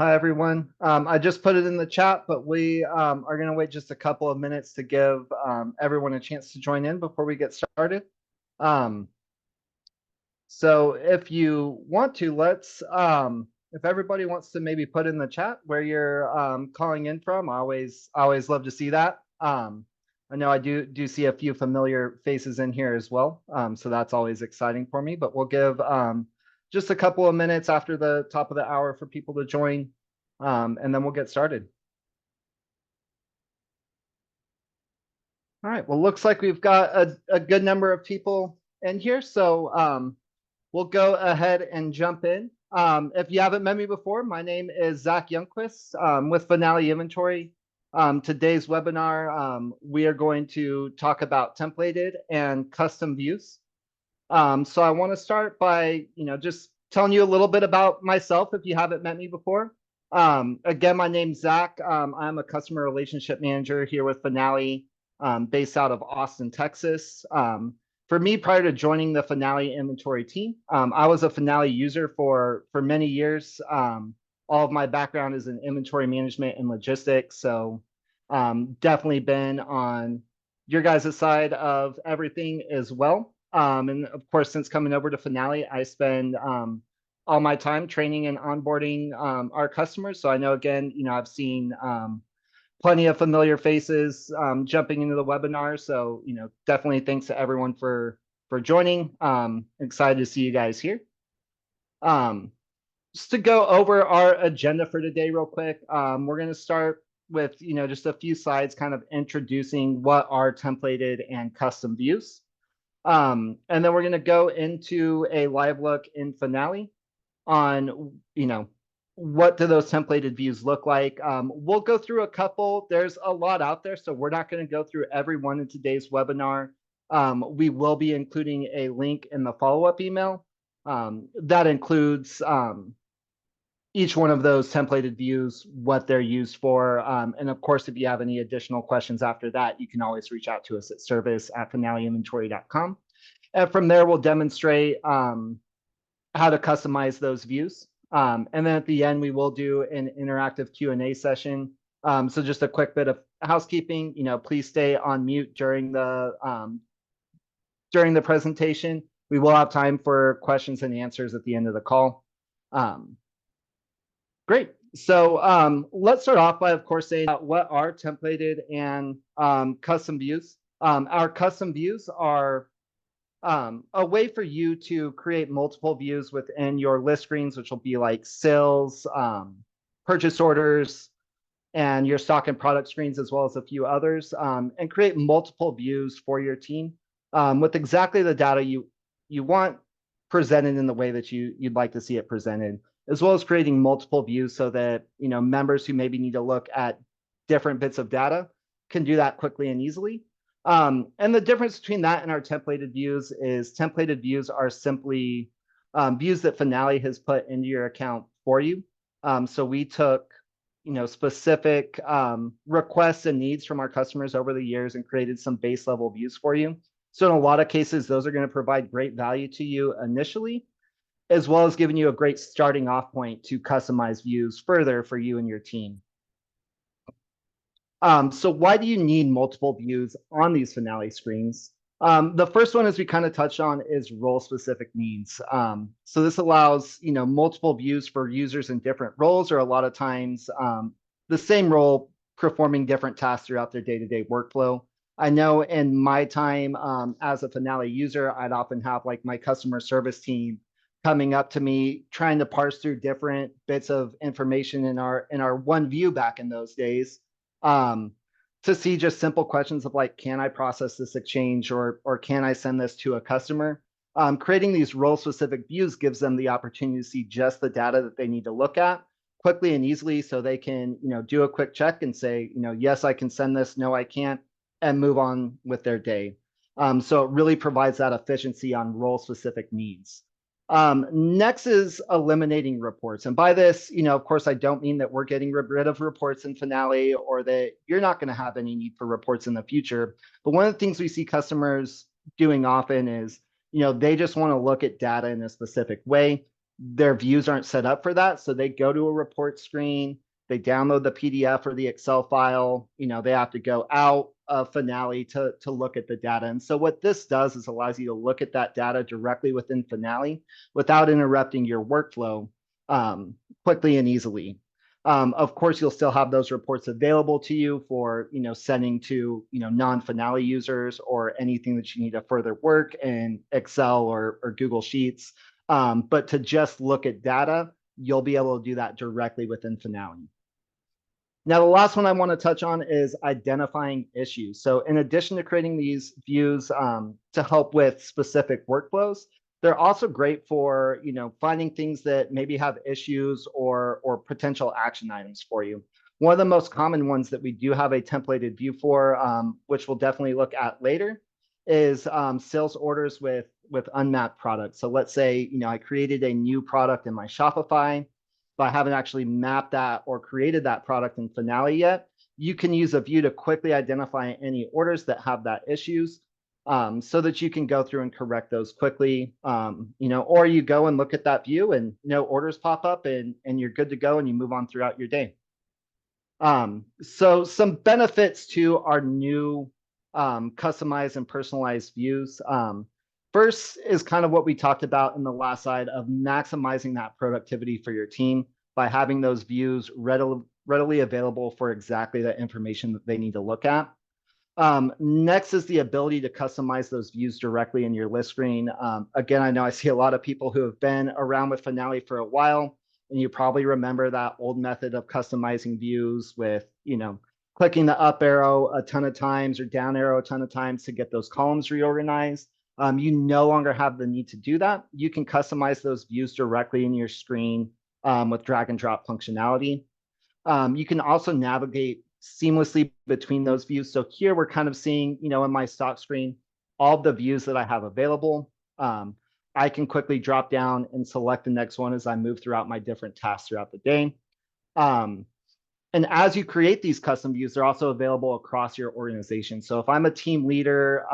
Hi, everyone. I just put it in the chat, but we are going to wait just a couple of minutes to give everyone a chance to join in before we get started. Um, so if you want to, if everybody wants to maybe put in the chat where you're calling in from, I always love to see that. I know I do see a few familiar faces in here as well, so that's always exciting for me. But we'll give just a couple of minutes after the top of the hour for people to join, and then we'll get started. All right. Well, looks like we've got a good number of people in here, so we'll go ahead and jump in. If you haven't met me before, my name is Zach Youngquist with Finale Inventory. Today's webinar, we are going to talk about templated and custom views. So I want to start by, just telling you a little bit about myself if you haven't met me before. Again, my name's Zach. I'm a customer relationship manager here with Finale, based out of Austin, Texas. For me, prior to joining the Finale inventory team, I was a Finale user for many years. All of my background is in inventory management and logistics. So definitely been on your guys' side of everything as well. And of course, since coming over to Finale, I spend all my time training and onboarding our customers. So I know, again, I've seen plenty of familiar faces jumping into the webinar. So, definitely thanks to everyone for joining. Excited to see you guys here. Just to go over our agenda for today real quick, we're going to start with, just a few slides kind of introducing what are templated and custom views. And then we're going to go into a live look in Finale on, what do those templated views look like. We'll go through a couple. There's a lot out there, so we're not going to go through every one in today's webinar. We will be including a link in the follow-up email that includes each one of those templated views, what they're used for. And of course, if you have any additional questions after that, you can always reach out to us at service@finaleinventory.com. And from there, we'll demonstrate how to customize those views. And then at the end, we will do an interactive Q&A session. So just a quick bit of housekeeping, please stay on mute during the presentation. We will have time for questions and answers at the end of the call. Great. So let's start off by, of course, saying what are templated and custom views. Our custom views are a way for you to create multiple views within your list screens, which will be like sales, purchase orders, and your stock and product screens, as well as a few others, and create multiple views for your team with exactly the data you want presented in the way that you'd like to see it presented, as well as creating multiple views so that members who maybe need to look at different bits of data can do that quickly and easily. And the difference between that and our templated views is templated views are simply views that Finale has put into your account for you. So we took specific requests and needs from our customers over the years and created some base level views for you. So in a lot of cases, those are going to provide great value to you initially, as well as giving you a great starting off point to customize views further for you and your team. So why do you need multiple views on these Finale screens? The first one, as we kind of touched on, is role-specific needs. So this allows multiple views for users in different roles, or a lot of times the same role performing different tasks throughout their day-to-day workflow. I know in my time as a Finale user, I'd often have like my customer service team coming up to me, trying to parse through different bits of information in our one view back in those days. To see just simple questions of like, can I process this exchange, or can I send this to a customer? Creating these role specific views gives them the opportunity to see just the data that they need to look at quickly and easily, so they can do a quick check and say, yes, I can send this, no, I can't, and move on with their day. So it really provides that efficiency on role specific needs. Next is eliminating reports. And by this, of course, I don't mean that we're getting rid of reports in Finale, or that you're not going to have any need for reports in the future. But one of the things we see customers doing often is, they just want to look at data in a specific way. their views aren't set up for that. So they go to a report screen, they download the PDF or the Excel file, they have to go out of Finale to look at the data. And so what this does is allows you to look at that data directly within Finale without interrupting your workflow quickly and easily. Of course, you'll still have those reports available to you for sending to non-Finale users or anything that you need to further work in Excel or Google Sheets. But to just look at data, you'll be able to do that directly within Finale. Now, the last one I want to touch on is identifying issues. So in addition to creating these views to help with specific workflows, they're also great for finding things that maybe have issues or potential action items for you. One of the most common ones that we do have a templated view for, which we'll definitely look at later, is sales orders with unmapped products. So let's say I created a new product in my Shopify, but I haven't actually mapped that or created that product in Finale yet. You can use a view to quickly identify any orders that have that issues, so that you can go through and correct those quickly. Or you go and look at that view and orders pop up and you're good to go and you move on throughout your day. So some benefits to our new customized and personalized views. First is kind of what we talked about in the last slide of maximizing that productivity for your team by having those views readily available for exactly the information that they need to look at. Next is the ability to customize those views directly in your list screen. Again, I know I see a lot of people who have been around with Finale for a while, and you probably remember that old method of customizing views with, clicking the up arrow a ton of times or down arrow a ton of times to get those columns reorganized. You no longer have the need to do that. You can customize those views directly in your screen with drag and drop functionality. You can also navigate seamlessly between those views. So here we're kind of seeing, in my stock screen, all the views that I have available. I can quickly drop down and select the next one as I move throughout my different tasks throughout the day. And as you create these custom views, they're also available across your organization. So if I'm a team leader,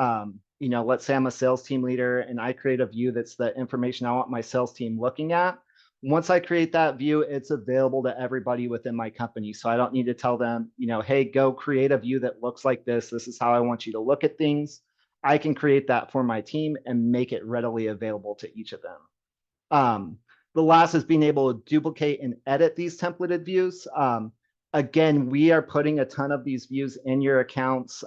let's say I'm a sales team leader and I create a view that's the information I want my sales team looking at. Once I create that view, it's available to everybody within my company. So I don't need to tell them, hey, go create a view that looks like this. This is how I want you to look at things. I can create that for my team and make it readily available to each of them. The last is being able to duplicate and edit these templated views. Again, we are putting a ton of these views in your accounts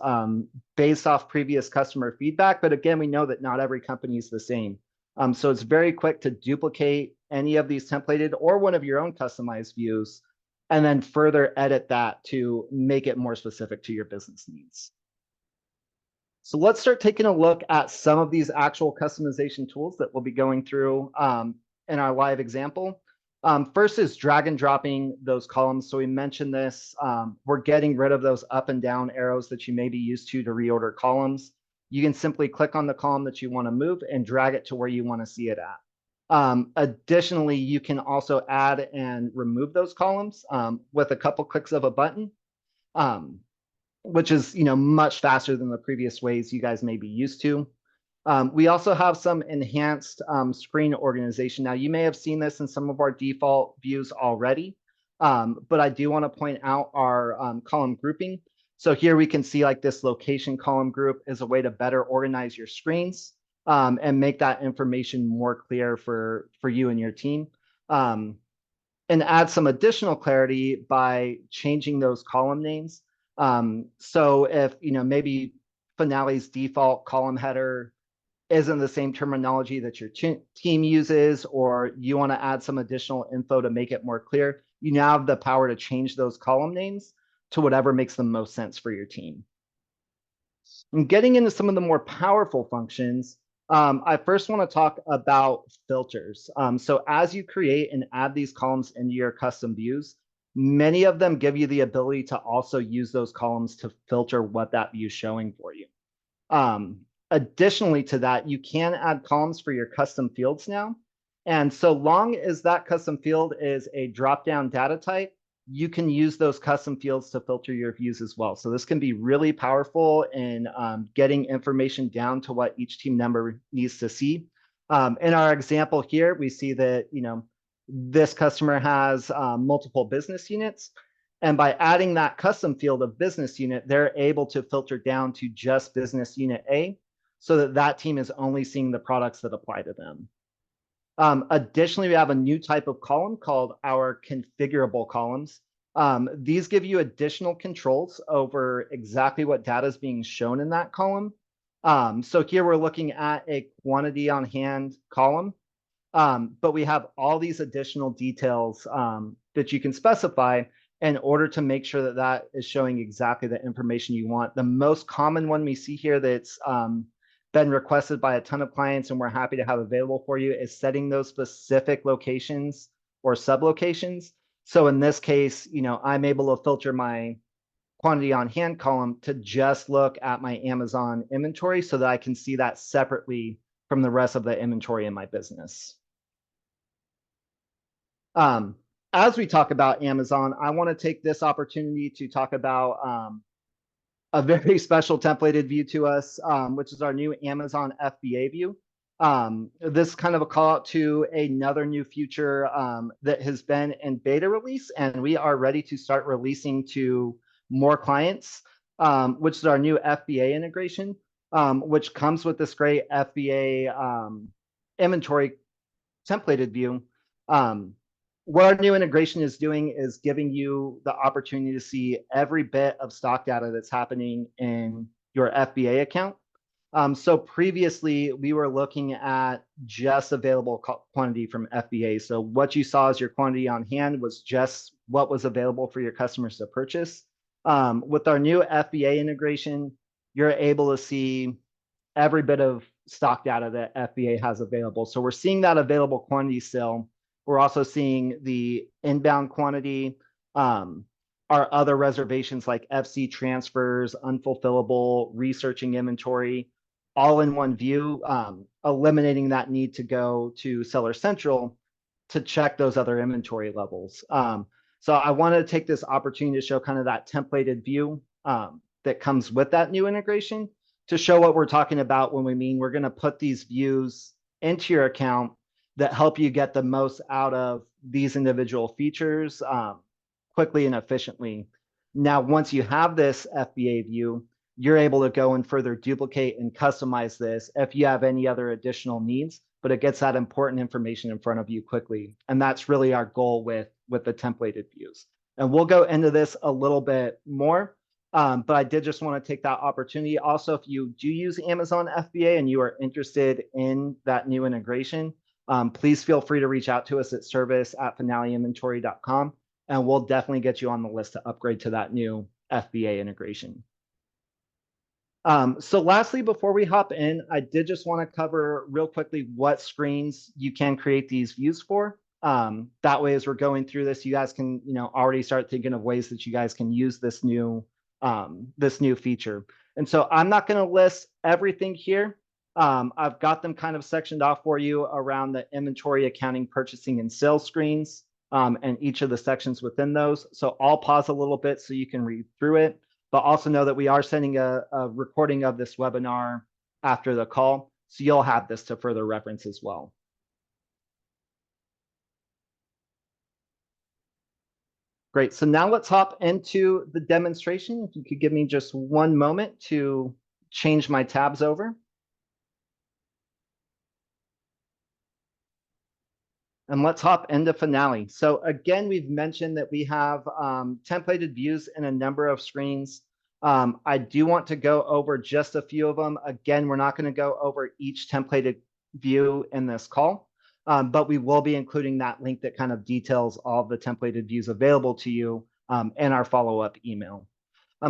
based off previous customer feedback. But again, we know that not every company is the same. So it's very quick to duplicate any of these templated or one of your own customized views, and then further edit that to make it more specific to your business needs. So let's start taking a look at some of these actual customization tools that we'll be going through in our live example. First is drag and dropping those columns. So we mentioned this, we're getting rid of those up and down arrows that you may be used to reorder columns. You can simply click on the column that you want to move and drag it to where you want to see it at. Additionally, you can also add and remove those columns with a couple clicks of a button, which is much faster than the previous ways you guys may be used to. We also have some enhanced screen organization. Now, you may have seen this in some of our default views already, but I do want to point out our column grouping. So here we can see like this location column group is a way to better organize your screens and make that information more clear for you and your team. And add some additional clarity by changing those column names. So if, maybe Finale's default column header isn't the same terminology that your team uses, or you want to add some additional info to make it more clear, you now have the power to change those column names to whatever makes the most sense for your team. And getting into some of the more powerful functions, I first want to talk about filters. So as you create and add these columns into your custom views, many of them give you the ability to also use those columns to filter what that view is showing for you. Additionally to that, you can add columns for your custom fields now. And so long as that custom field is a drop-down data type, you can use those custom fields to filter your views as well. So this can be really powerful in getting information down to what each team member needs to see. In our example here, we see that, this customer has multiple business units. And by adding that custom field of business unit, they're able to filter down to just business unit A so that that team is only seeing the products that apply to them. Additionally, we have a new type of column called our configurable columns. These give you additional controls over exactly what data is being shown in that column. So here we're looking at a quantity on hand column, but we have all these additional details that you can specify in order to make sure that that is showing exactly the information you want. The most common one we see here that's been requested by a ton of clients and we're happy to have available for you is setting those specific locations or sublocations. So in this case, I'm able to filter my quantity on hand column to just look at my Amazon inventory so that I can see that separately from the rest of the inventory in my business. As we talk about Amazon, I want to take this opportunity to talk about a very special templated view to us, which is our new Amazon FBA view. This is kind of a call out to another new feature that has been in beta release, and we are ready to start releasing to more clients, which is our new FBA integration, which comes with this great FBA inventory templated view. What our new integration is doing is giving you the opportunity to see every bit of stock data that's happening in your FBA account. So previously, we were looking at just available quantity from FBA. So what you saw as your quantity on hand was just what was available for your customers to purchase. With our new FBA integration, you're able to see every bit of stock data that FBA has available. So we're seeing that available quantity still. We're also seeing the inbound quantity, our other reservations like FC transfers, unfulfillable, researching inventory, all in one view, eliminating that need to go to Seller Central to check those other inventory levels. So I want to take this opportunity to show kind of that templated view that comes with that new integration to show what we're talking about when we mean we're going to put these views into your account that help you get the most out of these individual features quickly and efficiently. Now, once you have this FBA view, you're able to go and further duplicate and customize this if you have any other additional needs, but it gets that important information in front of you quickly. And that's really our goal with the templated views. And we'll go into this a little bit more, but I did just want to take that opportunity. Also, if you do use Amazon FBA and you are interested in that new integration, please feel free to reach out to us at service@finaleinventory.com, and we'll definitely get you on the list to upgrade to that new FBA integration. So lastly, before we hop in, I did just want to cover real quickly what screens you can create these views for. That way, as we're going through this, you guys can already start thinking of ways that you guys can use this new feature. And so I'm not going to list everything here. I've got them kind of sectioned off for you around the inventory, accounting, purchasing, and sales screens, and each of the sections within those. So I'll pause a little bit so you can read through it, but also know that we are sending a recording of this webinar after the call, so you'll have this to further reference as well. Great, so now let's hop into the demonstration. If you could give me just one moment to change my tabs over. And let's hop into Finale. So again, we've mentioned that we have templated views in a number of screens. I do want to go over just a few of them. Again, we're not going to go over each templated view in this call, but we will be including that link that kind of details all the templated views available to you in our follow-up email.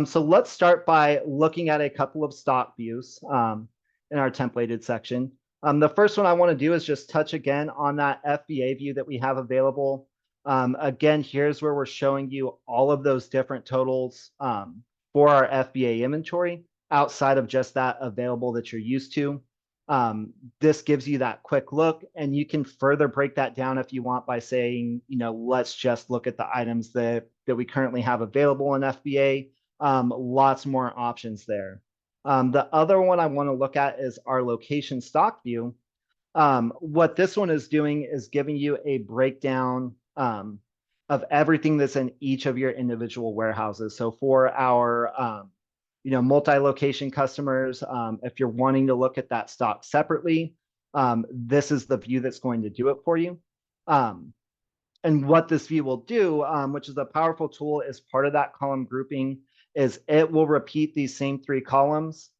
So let's start by looking at a couple of stock views in our templated section. The first one I want to do is just touch again on that FBA view that we have available. Again, here's where we're showing you all of those different totals for our FBA inventory outside of just that available that you're used to. This gives you that quick look, and you can further break that down if you want by saying, let's just look at the items that we currently have available in FBA. Lots more options there. The other one I want to look at is our location stock view. What this one is doing is giving you a breakdown of everything that's in each of your individual warehouses. So for our multi-location customers, if you're wanting to look at that stock separately, this is the view that's going to do it for you. And what this view will do, which is a powerful tool, is part of that column grouping, is it will repeat these same 3 columns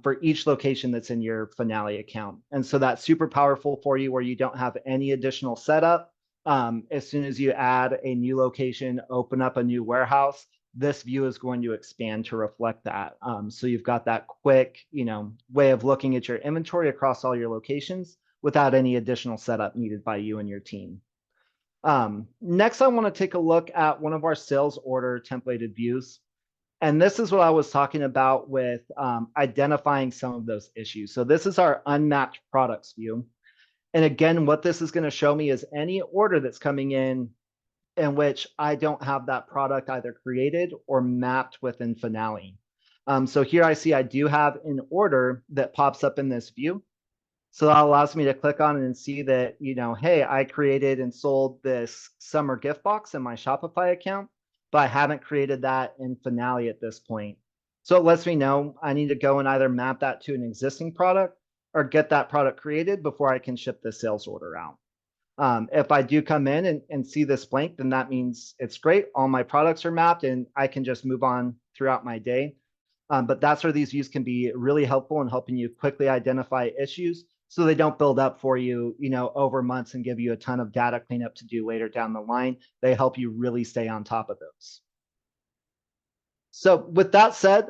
for each location that's in your Finale account. And so that's super powerful for you where you don't have any additional setup. As soon as you add a new location, open up a new warehouse, this view is going to expand to reflect that. So you've got that quick, way of looking at your inventory across all your locations without any additional setup needed by you and your team. Next, I want to take a look at one of our sales order templated views. And this is what I was talking about with identifying some of those issues. So this is our unmapped products view. And again, what this is going to show me is any order that's coming in which I don't have that product either created or mapped within Finale. So here I see I do have an order that pops up in this view. So that allows me to click on it and see that, hey, I created and sold this summer gift box in my Shopify account, but I haven't created that in Finale at this point. So it lets me know I need to go and either map that to an existing product or get that product created before I can ship the sales order out. If I do come in and see this blank, then that means it's great. All my products are mapped and I can just move on throughout my day. But that's where these views can be really helpful in helping you quickly identify issues so they don't build up for you, over months and give you a ton of data cleanup to do later down the line. They help you really stay on top of those. So with that said,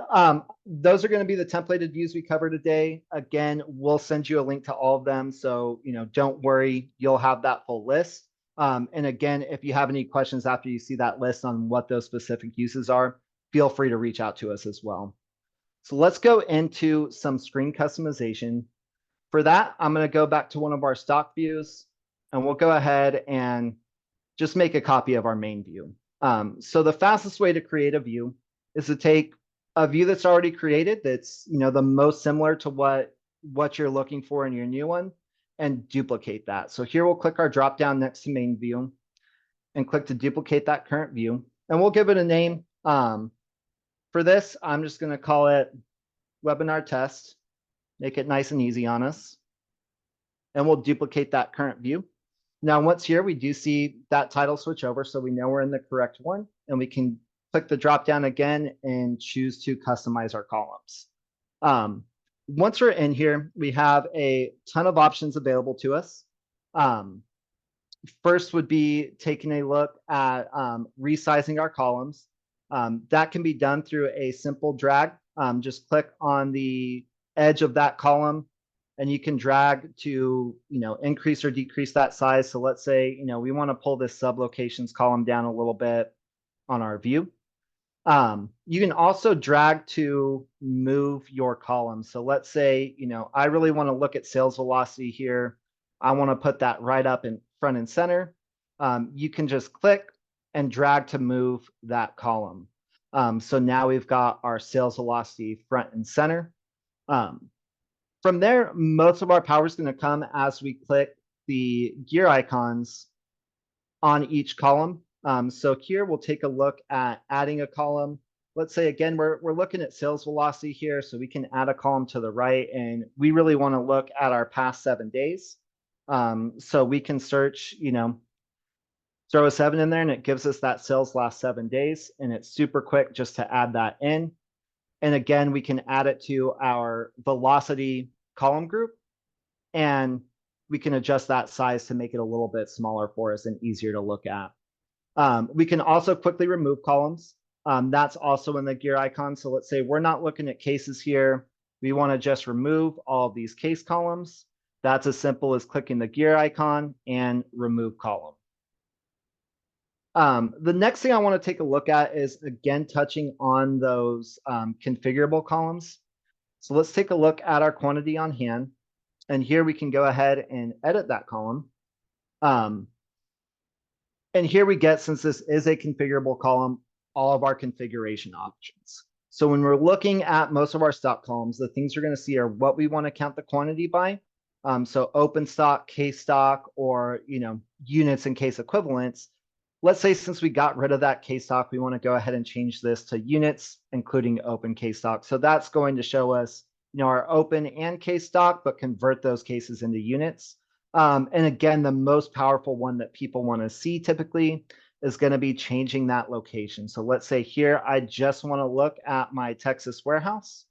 those are going to be the templated views we cover today. Again, we'll send you a link to all of them. So, don't worry, you'll have that full list. And again, if you have any questions after you see that list on what those specific uses are, feel free to reach out to us as well. So let's go into some screen customization. For that, I'm going to go back to one of our stock views, and we'll go ahead and just make a copy of our main view. So the fastest way to create a view is to take a view that's already created, that's the most similar to what you're looking for in your new one, and duplicate that. So here we'll click our drop down next to main view and click to duplicate that current view, and we'll give it a name. For this, I'm just going to call it webinar test. Make it nice and easy on us. And we'll duplicate that current view. Now, once here, we do see that title switch over, so we know we're in the correct one, and we can click the drop down again and choose to customize our columns. Once we're in here, we have a ton of options available to us. First would be taking a look at resizing our columns. That can be done through a simple drag. Just click on the edge of that column and you can drag to increase or decrease that size. So let's say we want to pull this sublocations column down a little bit on our view. You can also drag to move your column. So let's say I really want to look at sales velocity here. I want to put that right up in front and center. You can just click and drag to move that column. So now we've got our sales velocity front and center. From there, most of our power is going to come as we click the gear icons on each column. So here we'll take a look at adding a column. Let's say, again, we're looking at sales velocity here, so we can add a column to the right, and we really want to look at our past 7 days. So we can search, throw a 7 in there, and it gives us that sales last 7 days, and it's super quick just to add that in. And again, we can add it to our velocity column group, and we can adjust that size to make it a little bit smaller for us and easier to look at. We can also quickly remove columns. That's also in the gear icon. So let's say we're not looking at cases here. We want to just remove all of these case columns. That's as simple as clicking the gear icon and remove column. The next thing I want to take a look at is, again, touching on those configurable columns. So let's take a look at our quantity on hand. And here we can go ahead and edit that column. And here we get, since this is a configurable column, all of our configuration options. So when we're looking at most of our stock columns, the things you're going to see are what we want to count the quantity by So open stock, case stock, or units and case equivalents. Let's say since we got rid of that case stock, we want to go ahead and change this to units, including open case stock. So that's going to show us, our open and case stock, but convert those cases into units. And again, the most powerful one that people want to see typically is going to be changing that location. So let's say here, I just want to look at my Texas warehouse.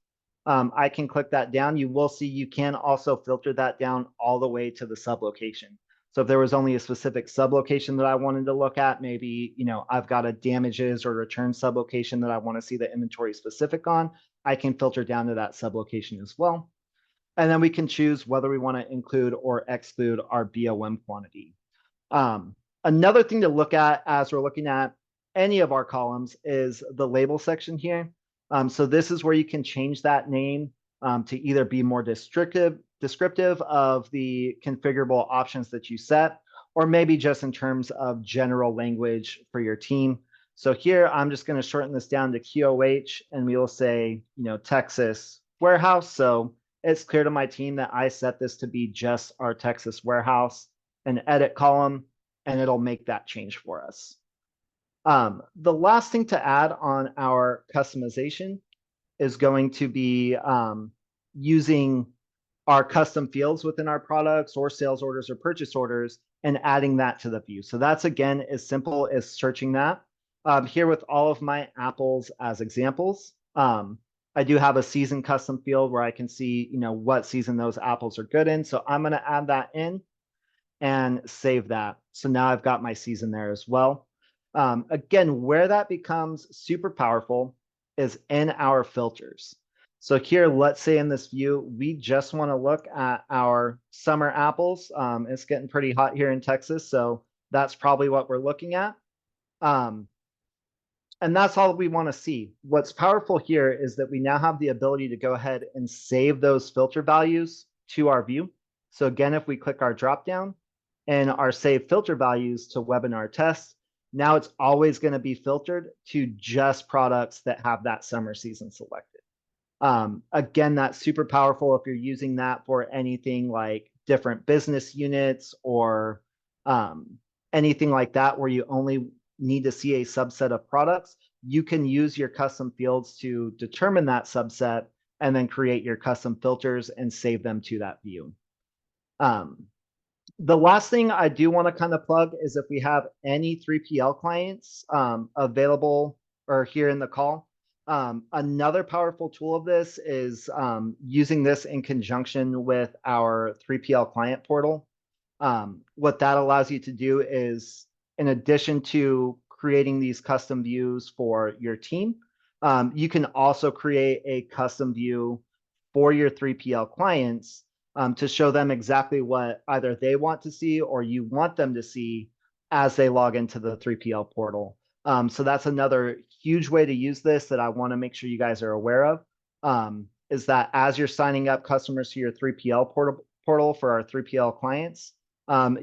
I can click that down. You will see you can also filter that down all the way to the sublocation. So if there was only a specific sublocation that I wanted to look at, maybe, I've got a damages or return sublocation that I want to see the inventory specific on, I can filter down to that sublocation as well. And then we can choose whether we want to include or exclude our BOM quantity. Another thing to look at as we're looking at any of our columns is the label section here. So this is where you can change that name to either be more descriptive of the configurable options that you set, or maybe just in terms of general language for your team. So here, I'm just going to shorten this down to QOH, and we will say, Texas warehouse. So it's clear to my team that I set this to be just our Texas warehouse, an edit column, and it'll make that change for us. The last thing to add on our customization is going to be using our custom fields within our products or sales orders or purchase orders and adding that to the view. So that's, again, as simple as searching that. Here with all of my apples as examples, I do have a season custom field where I can see, what season those apples are good in. So I'm going to add that in and save that. So now I've got my season there as well. Again, where that becomes super powerful is in our filters. So here, let's say in this view, we just want to look at our summer apples. It's getting pretty hot here in Texas, so that's probably what we're looking at. And that's all we want to see. What's powerful here is that we now have the ability to go ahead and save those filter values to our view. So again, if we click our dropdown and our save filter values to webinar test, now it's always going to be filtered to just products that have that summer season selected. Again, that's super powerful if you're using that for anything like different business units or anything like that where you only need to see a subset of products. You can use your custom fields to determine that subset and then create your custom filters and save them to that view. The last thing I do want to kind of plug is if we have any 3PL clients available or here in the call, another powerful tool of this is using this in conjunction with our 3PL client portal. What that allows you to do is, in addition to creating these custom views for your team, you can also create a custom view for your 3PL clients to show them exactly what either they want to see or you want them to see as they log into the 3PL portal. So that's another huge way to use this that I want to make sure you guys are aware of, is that as you're signing up customers to your 3PL portal for our 3PL clients,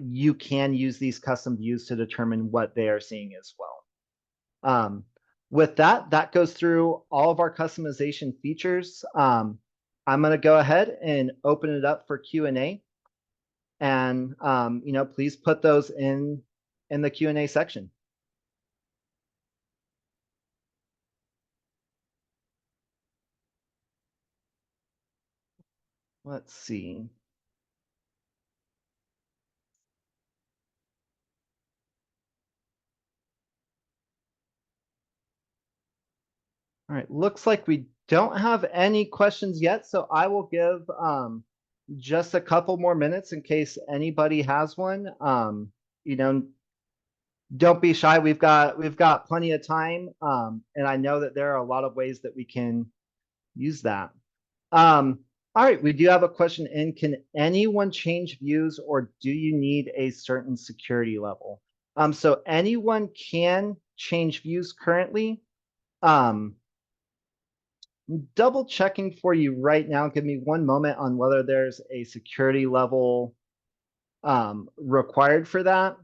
you can use these custom views to determine what they are seeing as well. With that, that goes through all of our customization features. I'm going to go ahead and open it up for Q&A. And, please put those in the Q&A section. Let's see. All right, looks like we don't have any questions yet, so I will give just a couple more minutes in case anybody has one. Don't be shy. We've got plenty of time, and I know that there are a lot of ways that we can use that. All right, we do have a question in. Can anyone change views, or do you need a certain security level? So anyone can change views currently. Double checking for you right now. Give me one moment on whether there's a security level required for that.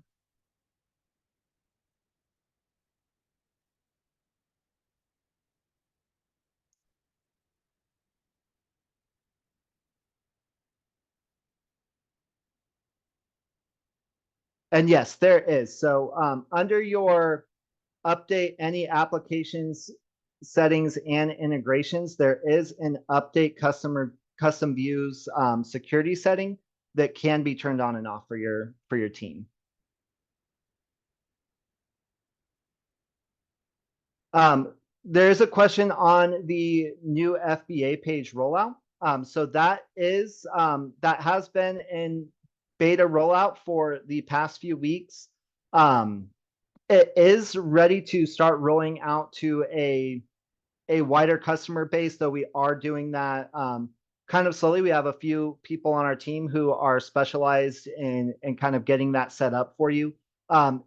And yes, there is. So under your update any applications, settings, and integrations, there is an update custom views security setting that can be turned on and off for your team. There's a question on the new FBA page rollout. So that has been in beta rollout for the past few weeks. It is ready to start rolling out to a wider customer base, though we are doing that kind of slowly. We have a few people on our team who are specialized in kind of getting that set up for you.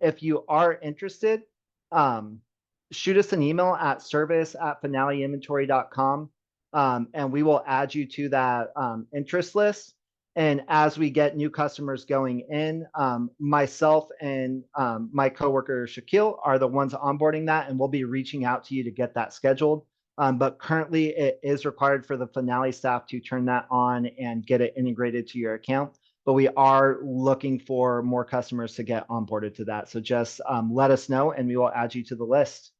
If you are interested, shoot us an email at service@finaleinventory.com, and we will add you to that interest list. And as we get new customers going in, myself and my coworker Shaquille are the ones onboarding that, and we'll be reaching out to you to get that scheduled. But currently, it is required for the Finale staff to turn that on and get it integrated to your account. But we are looking for more customers to get onboarded to that. So just let us know, and we will add you to the list.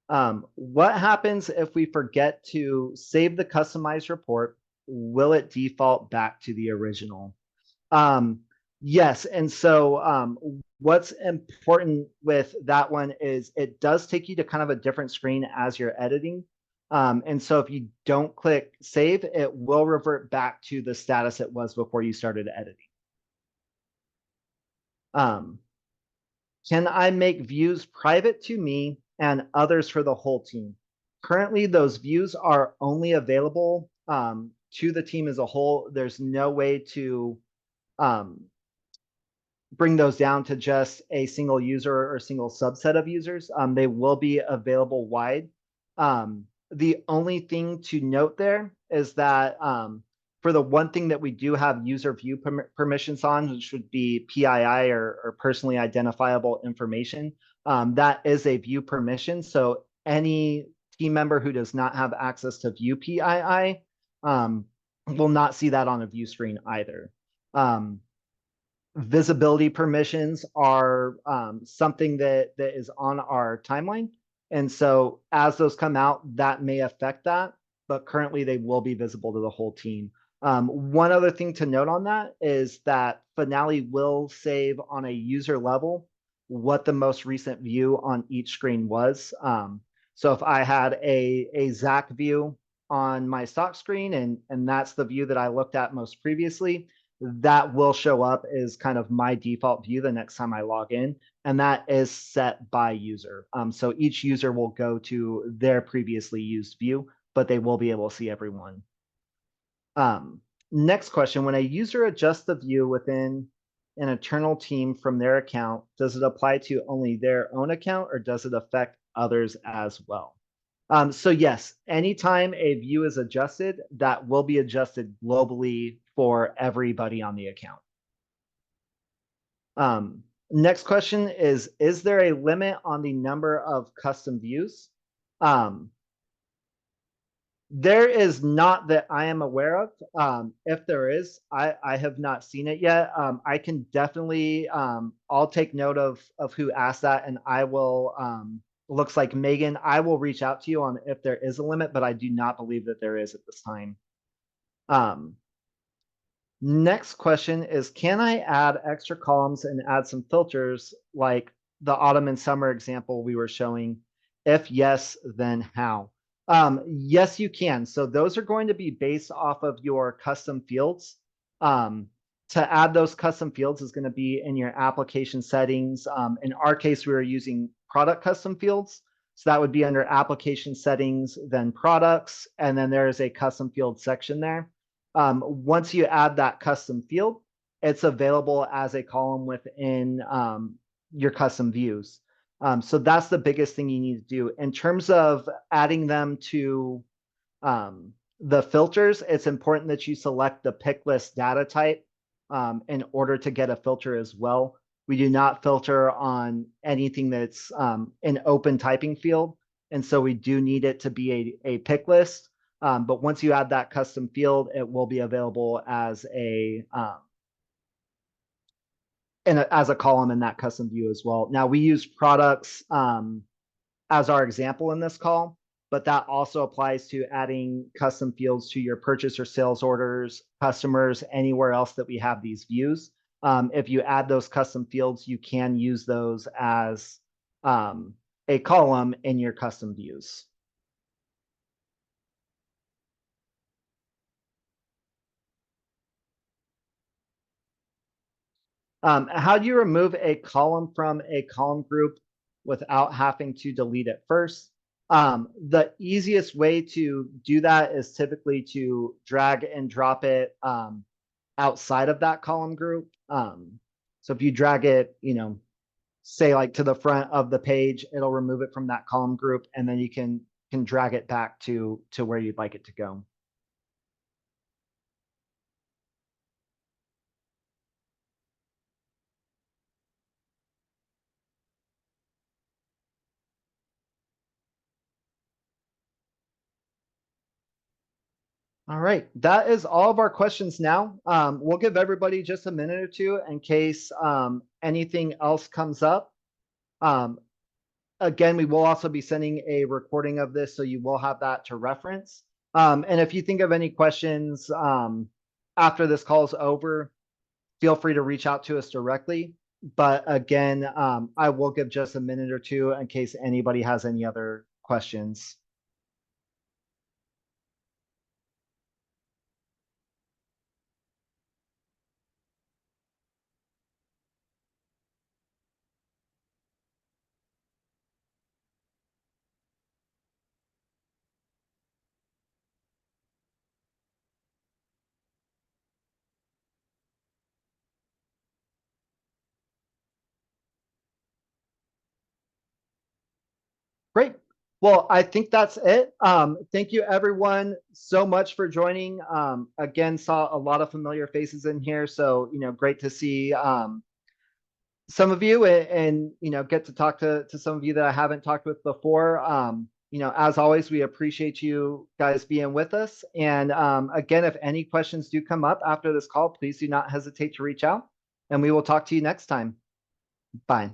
What happens if we forget to save the customized report? Will it default back to the original? Yes, and so what's important with that one is it does take you to kind of a different screen as you're editing. And so if you don't click save, it will revert back to the status it was before you started editing. Can I make views private to me and others for the whole team? Currently, those views are only available to the team as a whole. There's no way to bring those down to just a single user or single subset of users. They will be available wide. The only thing to note there is that for the one thing that we do have user view permissions on, which would be PII or personally identifiable information, that is a view permission. So any team member who does not have access to view PII will not see that on a view screen either. Visibility permissions are something that is on our timeline. And so as those come out, that may affect that, but currently they will be visible to the whole team. One other thing to note on that is that Finale will save on a user level what the most recent view on each screen was. So if I had a Zach view on my stock screen and that's the view that I looked at most previously, that will show up as kind of my default view the next time I log in. And that is set by user. So each user will go to their previously used view, but they will be able to see everyone. Next question, when a user adjusts the view within an internal team from their account, does it apply to only their own account or does it affect others as well? So yes, anytime a view is adjusted, that will be adjusted globally for everybody on the account. Next question is there a limit on the number of custom views? There is not that I am aware of. If there is, I have not seen it yet. I can definitely, I'll take note of who asked that and I will, looks like Megan, I will reach out to you on if there is a limit, but I do not believe that there is at this time. Next question is, can I add extra columns and add some filters like the autumn and summer example we were showing? If yes, then how? Yes, you can. So those are going to be based off of your custom fields. To add those custom fields is going to be in your application settings. In our case, we were using product custom fields. So that would be under application settings, then products, and then there is a custom field section there. Once you add that custom field, it's available as a column within your custom views. So that's the biggest thing you need to do. In terms of adding them to the filters, it's important that you select the pick list data type in order to get a filter as well. We do not filter on anything that's an open typing field. And so we do need it to be a pick list. But once you add that custom field, it will be available as a as a column in that custom view as well. Now we use products as our example in this call, but that also applies to adding custom fields to your purchase or sales orders, customers, anywhere else that we have these views. If you add those custom fields, you can use those as a column in your custom views. How do you remove a column from a column group without having to delete it first? The easiest way to do that is typically to drag and drop it outside of that column group. So if you drag it, say like to the front of the page, it'll remove it from that column group, and then you can drag it back to where you'd like it to go. All right, that is all of our questions now. We'll give everybody just a minute or two in case anything else comes up. Again, we will also be sending a recording of this, so you will have that to reference. And if you think of any questions after this call is over, feel free to reach out to us directly. But again, I will give just a minute or two in case anybody has any other questions. Great. Well, I think that's it. Thank you everyone so much for joining. Again, saw a lot of familiar faces in here. So, great to see some of you and get to talk to some of you that I haven't talked with before. As always, we appreciate you guys being with us. And again, if any questions do come up after this call, please do not hesitate to reach out, and we will talk to you next time. Bye.